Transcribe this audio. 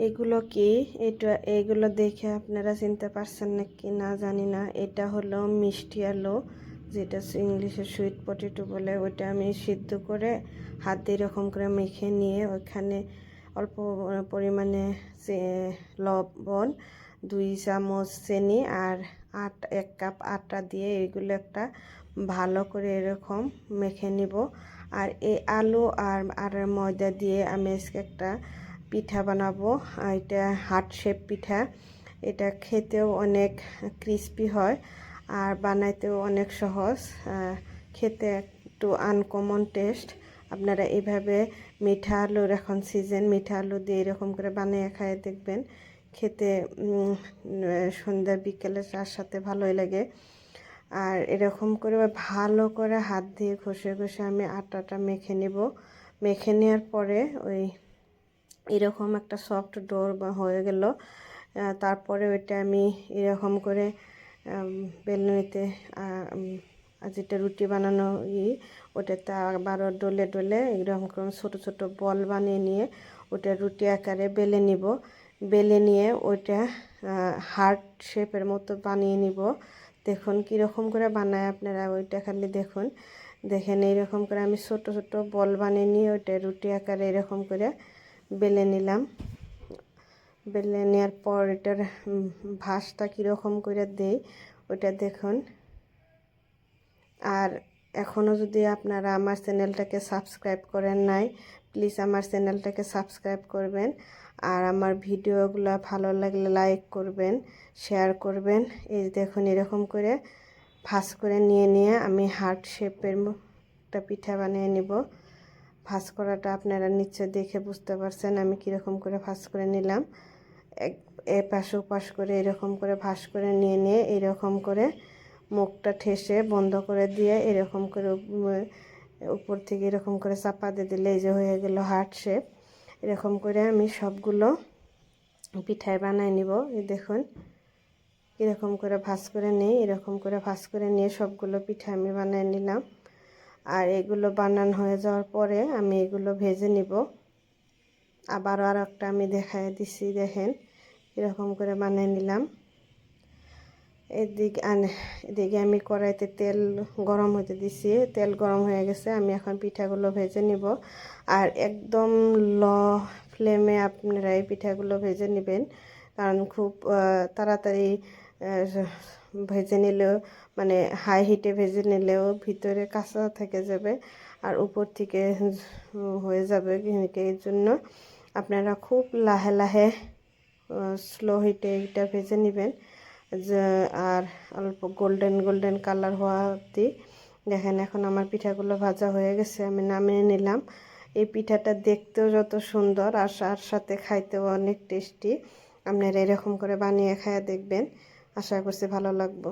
এগুলো কি? এগুলো দেখে আপনারা চিনতে পারছেন নাকি না জানি না। এটা হলো মিষ্টি আলু, যেটা ইংলিশে সুইট পটেটো বলে। ওইটা আমি সিদ্ধ করে হাত দিয়ে এরকম করে মেখে নিয়ে ওইখানে অল্প পরিমাণে লবণ, 2 চামচ চিনি আর 1 কাপ আটা দিয়ে এগুলো একটা ভালো করে এরকম মেখে নিব। আর এই আলু আর ময়দা দিয়ে আমি আজকে একটা পিঠা বানাবো। এটা হার্ট শেপ পিঠা। এটা খেতেও অনেক ক্রিস্পি হয় আর বানাইতেও অনেক সহজ। খেতে একটু আনকমন টেস্ট। আপনারা এইভাবে মিঠা আলুর এখন সিজন, মিঠা আলু দিয়ে এরকম করে বানিয়ে খায় দেখবেন। খেতে সন্ধ্যা বিকেলে চার সাথে ভালোই লাগে। আর এরকম করে ভালো করে হাত দিয়ে ঘষে ঘষে আমি আটাটা মেখে নেব। মেখে নেওয়ার পরে ওই এরকম একটা সফট ডো হয়ে গেল। তারপরে ওইটা আমি এরকম করে বেলুনিতে যেটা রুটি বানানো ওটাতে আবারও ডলে ডলে এরকম করে ছোটো ছোটো বল বানিয়ে নিয়ে ওটা রুটি আকারে বেলে নিব। বেলে নিয়ে ওইটা হার্ট শেপের মতো বানিয়ে নিব। দেখুন কীরকম করে বানায় আপনারা ওইটা খালি দেখুন। দেখেন এইরকম করে আমি ছোট ছোট বল বানিয়ে নিয়ে ওইটা রুটি আকারে এরকম করে বেলে নিলাম। বেলে নেওয়ার পর এটার ভাঁজটা কীরকম করে দেই ওইটা দেখুন। আর এখনও যদি আপনারা আমার চ্যানেলটাকে সাবস্ক্রাইব করেন নাই, প্লিজ আমার চ্যানেলটাকে সাবস্ক্রাইব করবেন। আর আমার ভিডিওগুলো ভালো লাগলে লাইক করবেন, শেয়ার করবেন। এই দেখুন এরকম করে ভাঁজ করে নিয়ে আমি হার্ট শেপের একটা পিঠা বানিয়ে নিব। ভাঁজ করাটা আপনারা নিশ্চয় দেখে বুঝতে পারছেন আমি কীরকম করে ভাঁজ করে নিলাম। এপাশ ওপাশ করে এরকম করে ভাঁজ করে নিয়ে এরকম করে মুখটা ঠেসে বন্ধ করে দিয়ে এরকম করে উপর থেকে এরকম করে চাপা দিয়ে দিলে এই যে হয়ে গেল হার্ট শেপ। এরকম করে আমি সবগুলো পিঠায় বানাই নিব। এই দেখুন এরকম করে ভাঁজ করে নিই। এরকম করে ভাঁজ করে নিয়ে সবগুলো পিঠা আমি বানিয়ে নিলাম। আর এগুলো বানানো হয়ে যাওয়ার পরে আমি এগুলো ভেজে নিব। আবারও আর একটা আমি দেখাই দিছি, দেখেন এরকম করে বানিয়ে নিলাম। এদিকে আমি কড়াইতে তেল গরম হতে দিছি। তেল গরম হয়ে গেছে, আমি এখন পিঠাগুলো ভেজে নিব। আর একদম লো ফ্লেমে আপনারা এই পিঠাগুলো ভেজে নেবেন, কারণ খুব তাড়াতাড়ি ভেজে নিলেও মানে হাই হিটে ভেজে নিলেও ভিতরে কাঁচা থেকে যাবে আর উপর থেকে হয়ে যাবে। এর জন্য আপনারা খুব লাহে লাহে স্লো হিটে এটা ভেজে নেবেন। আর অল্প গোল্ডেন গোল্ডেন কালার হওয়া অবধি। দেখেন এখন আমার পিঠাগুলো ভাজা হয়ে গেছে, আমি নামিয়ে নিলাম। এই পিঠাটা দেখতেও যত সুন্দর আর সাথে খাইতেও অনেক টেস্টি। আপনারা এরকম করে বানিয়ে খাইয়ে দেখবেন, আশা করছি ভালো লাগবে।